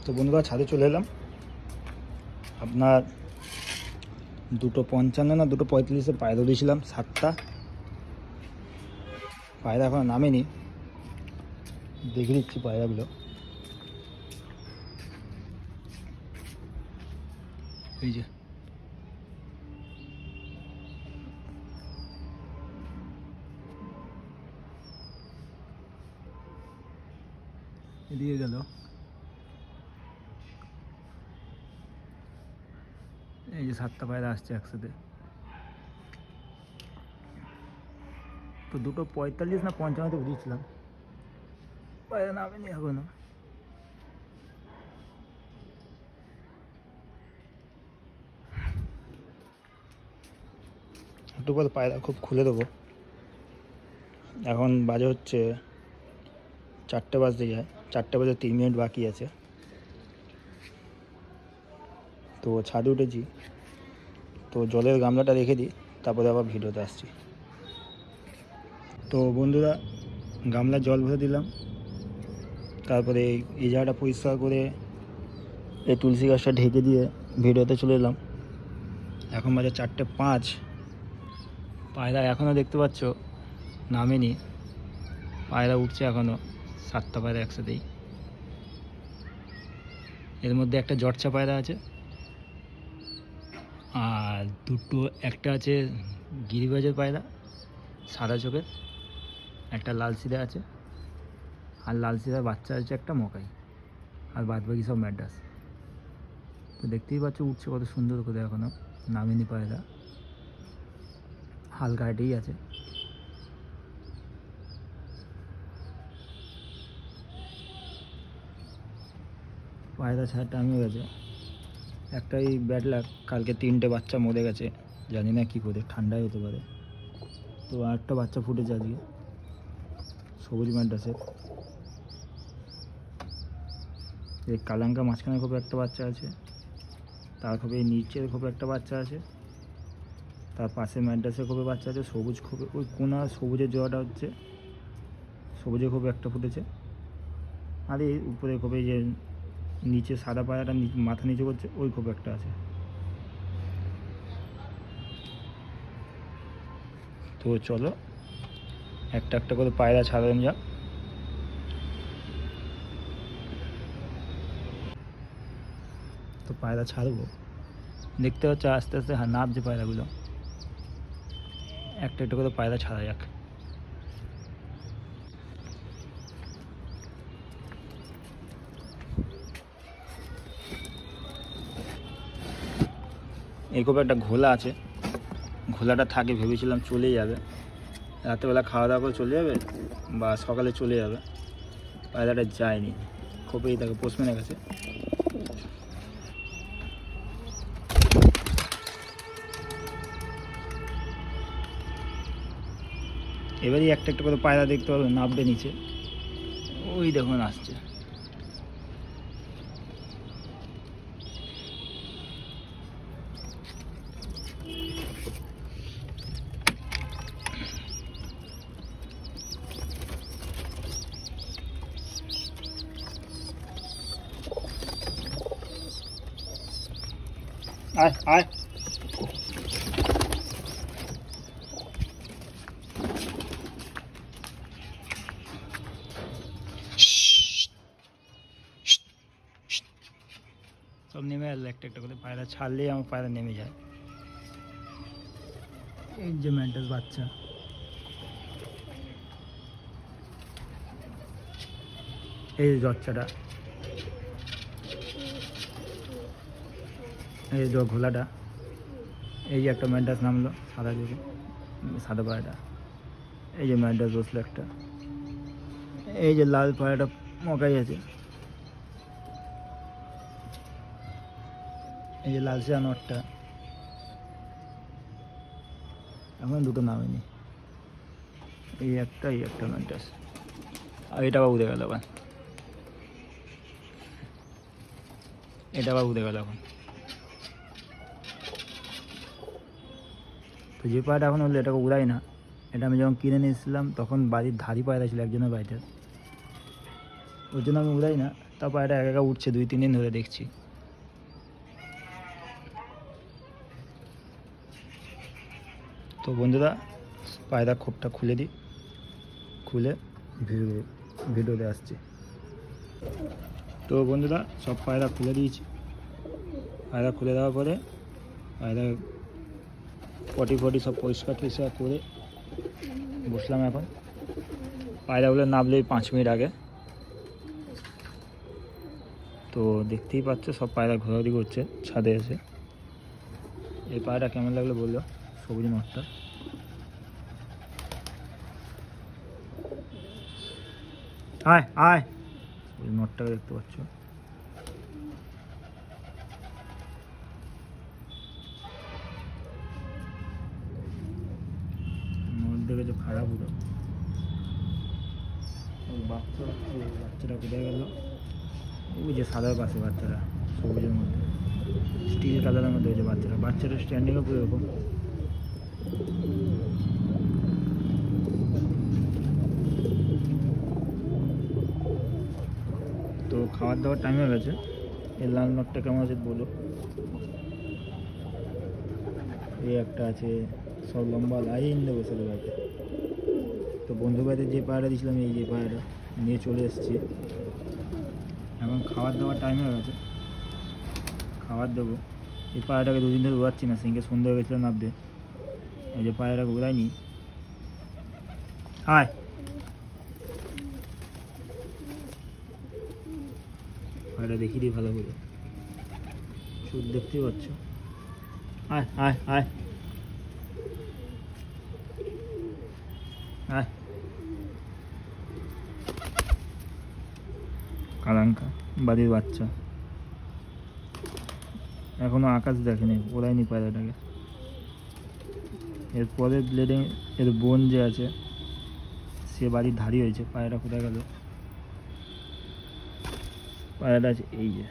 তো বন্ধুরা ছাদে চলে এলাম। আপনার 2:55 না 2:45 পায়রা দিয়েছিলাম 7টা। পায়রা এখন নামেনি, দেখে দিচ্ছি পায়রাগুলো। এই যে এদিকে গেল, এই যে 7টা পায়রা আসছে একসাথে। তো 2:45 না 55 বুঝিয়েছিলাম, পায়রা নামেনি এখনো। একটু পরে পায়রা খুব খুলে দেবো। এখন বাজে হচ্ছে 4টে বাজতে যায়, 4টে বাজে 3 মিনিট বাকি আছে। তো ছাদে উঠেছি, তো জলের গামলাটা রেখে দিই, তারপরে আবার ভিডিওতে আসছি। তো বন্ধুরা গামলার জল ভরে দিলাম, তারপরে এই জায়গাটা পরিষ্কার করে এই তুলসী গাছটা ঢেকে দিয়ে ভিডিওতে চলে এলাম। এখন বাজে 4:05। পায়রা এখনও দেখতে পাচ্ছ নামেনি, পায়রা উঠছে এখনও, 7টা পায়রা একসাথেই। এর মধ্যে একটা জটচা পায়রা আছে, আর একটা আছে গিরিবাজের পায়রা সাদা চোখের, একটা লাল সিধা আছে, আর লাল সিধার বাচ্চা আছে একটা মকাই, আর বাদ বাকি সব ম্যাড্রাস। তো দেখতেই পাচ্ছ উঠছে কত সুন্দর করে, এখনও নামেনি পায়রা, হালকা হাইটেই আছে। পায়রা ছাড়টা আমিও গেছে, একটাই ব্যাড লাক, কালকে 3টে বাচ্চা মরে গেছে, জানি না কী করে, ঠান্ডাই হতে পারে। তো আরেকটা বাচ্চা ফুটেছে আজকে সবুজ ম্যাড্রাসের। এই কালাঙ্কা মাঝখানে খুব একটা বাচ্চা আছে, তার খুব এই নিচের খুব একটা বাচ্চা আছে, তার পাশে ম্যাড্রাসের খুবই বাচ্চা আছে, সবুজ খুবই ওই কোনা সবুজের জোয়াটা হচ্ছে, সবুজে খুব একটা ফুটেছে। আর এই উপরে খুবই যে নিচে সাদা পায়রাটা মাথা নিচে করছে, ওই খুব একটা আছে। তো চলো একটা একটা করে পায়রা ছাড়ানো যাক। তো পায়রা ছাড়বো, দেখতে হচ্ছে আস্তে আস্তে নামছে পায়রাগুলো, একটা একটা করে পায়রা ছাড়া যাক। এই খুব একটা ঘোলা আছে, ঘোলাটা থাকে ভেবেছিলাম চলে যাবে, রাতেরবেলা খাওয়া দাওয়া করে চলে যাবে বা সকালে চলে যাবে, পায়রাটা যায়নি, খুবই তাকে পোস্টম্যানের কাছে। এবারই একটা একটা করে পায়রা দেখতে পাবে নামবে নিচে, ওই দেখুন আসছে। আয় আয়, সব নেমে আসলো একটা একটা করে, পায়রা ছাড়লেই আমার পায়রা নেমে যায়। এই যে ম্যাড্রাস বাচ্চা, এই যে জচ্চাটা, এই যে ঘোলাটা, এই যে একটা ম্যাড্রাস নামলো সাদা চোখে, সাদা পায়রা, এই যে ম্যাড্রাস বসলো একটা, এই যে লাল পায়রাটা মকাই আছে, এই যে লাল সিয়ানোরটা, এখন দুটো নামেনি, এই একটা ম্যাড্রাস, আর এটা আবার উড়ে গেল, আবার এটা আবার উড়ে গেল এখন। তো যে পায়রাটা এখন হলো এটাকে উড়াই না, এটা আমি যখন কিনে নিয়েছিলাম তখন বাড়ির ধারি পায়রা ছিল একজনের বাড়িতে, ওই জন্য আমি উড়াই না, তা পায়রা একা একা উঠছে 2-3 দিন ধরে দেখছি। তো বন্ধুরা পায়রা খোপটা খুলে দিই, খুলে ভিডিওতে আসছি। তো বন্ধুরা সব পায়রা খুলে দিয়েছি। পায়রা খুলে দেওয়ার পরে পায়রা পটি সব পরিষ্কার করে বসলাম। এখন পায়রাগুলো নামলে 5 মিনিট আগে। তো দেখতেই পাচ্ছ সব পায়রা ঘোরাঘুরি করছে ছাদে এসে। এই পায়রা কেমন লাগলো বললো, সবুজ নটটা। আয় আয়, সবুজ নটটাকে দেখতে পাচ্ছ। নট দেখেছো খারাপ হলো। বাচ্চারা কোথায় গেল? ওই যে সাদার পাশে বাচ্চারা, সবুজের মধ্যে স্টিল কালারের মধ্যে হয়েছে বাচ্চারা স্ট্যান্ডিংয়ে পুরো এরকম। তো খাবার দাবার টাইম হয়ে গেছে। এই লাল নটটা কেমন আছে বলো। এই একটা আছে, সব লম্বা লাইন দিয়ে বসে রয়েছে। তো বন্ধু বাড়িতে যে পায়রা দিয়েছিলাম, এই যে পায়রা নিয়ে চলে এসেছি। এখন খাবার দাবার টাইম হয়ে গেছে, খাবার দেবো। এই পায়রাটাকে 2 দিন ধরে উড়াচ্ছি না, সেদিনকে সন্ধ্যা হয়ে গেছিলো নামবে। এই যে পায়রাটাকে উড়াইনি। আয়, পায়রা দেখিয়ে দিই ভালো করে, চোখ দেখতেই পাচ্ছ। আয় আয় আয় আয়, কালাঙ্কা বাড়ির বাচ্চা এখনো আকাশ দেখেনি, ওড়ায়নি পায়রাটাকে। এরপরে ব্লেডে এর বোন যে আছে সে বাড়ির ধারি হয়েছে। পায়রা কোথায় গেল? পায়রাটা আছে এই যে।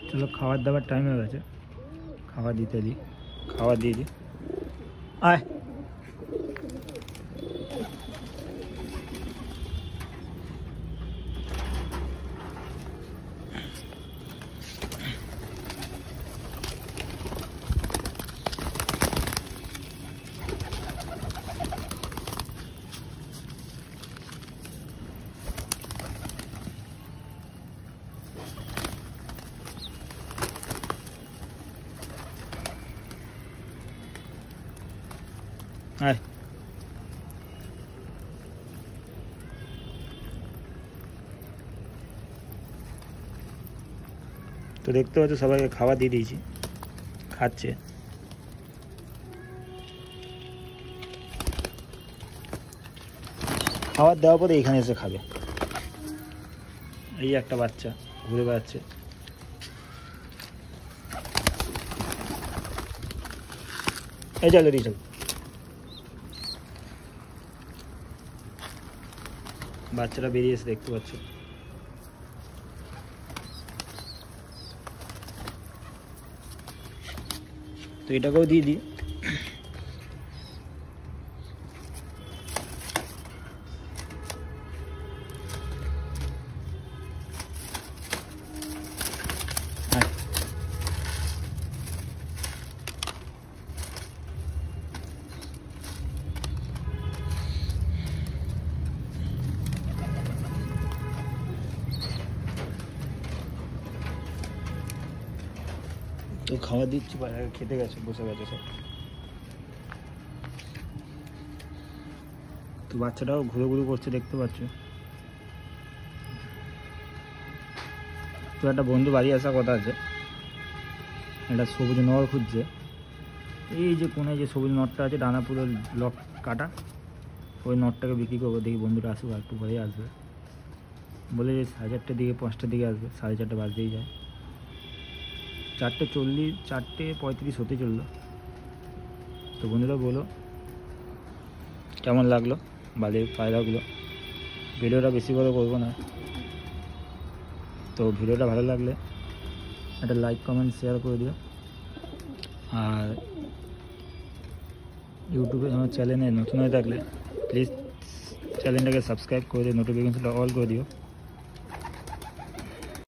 চলো খাবার দাবার টাইম হয়ে গেছে, খাবার দিতে দিই, খাবার দিয়ে দিই। আয়, আয়। তো দেখতে পাচ্ছ সবাইকে খাবার দিয়ে দিয়েছি, খাচ্ছে। খাবার দেওয়ার পরে এখানে এসে খাবে। এই একটা বাচ্চা ঘুরে বেড়াচ্ছে। এই চল এদিকে চল। বাচ্চারা বেরিয়ে এসে দেখতে পাচ্ছ। তো এটাকেও দিয়ে দিই। তো খাওয়া দিচ্ছি, পায়রা খেতে গেছে, বসে গেছে সব। তো বাচ্চাটাও ঘুরে ঘুরে করছে দেখতে পাচ্ছ। তো একটা বন্ধু বাড়ি আসার কথা আছে, একটা সবুজ নর খুঁজছে। এই যে কোনায় যে সবুজ নটটা আছে, ডানা পুরো লক কাটা, ওই নটটাকে বিক্রি করবো। দেখি বন্ধুটা আসুক, একটু পরেই আসবে। বলে যে 4:30টার দিকে 5টার দিকে আসবে, 4:30 বাজতেই যায়। 4:40 4:35 হতে চললো। তো বন্ধুরা বলো কেমন লাগলো বাড়ির পায়রাগুলো। ভিডিওটা বেশি বড় করবো না। তো ভিডিওটা ভালো লাগলে একটা লাইক কমেন্ট শেয়ার করে দিও। আর ইউটিউবে আমার চ্যানেলে নতুন হয়ে থাকলে প্লিজ চ্যানেলটাকে সাবস্ক্রাইব করে দিয়ে নোটিফিকেশনটা অল করে দিও।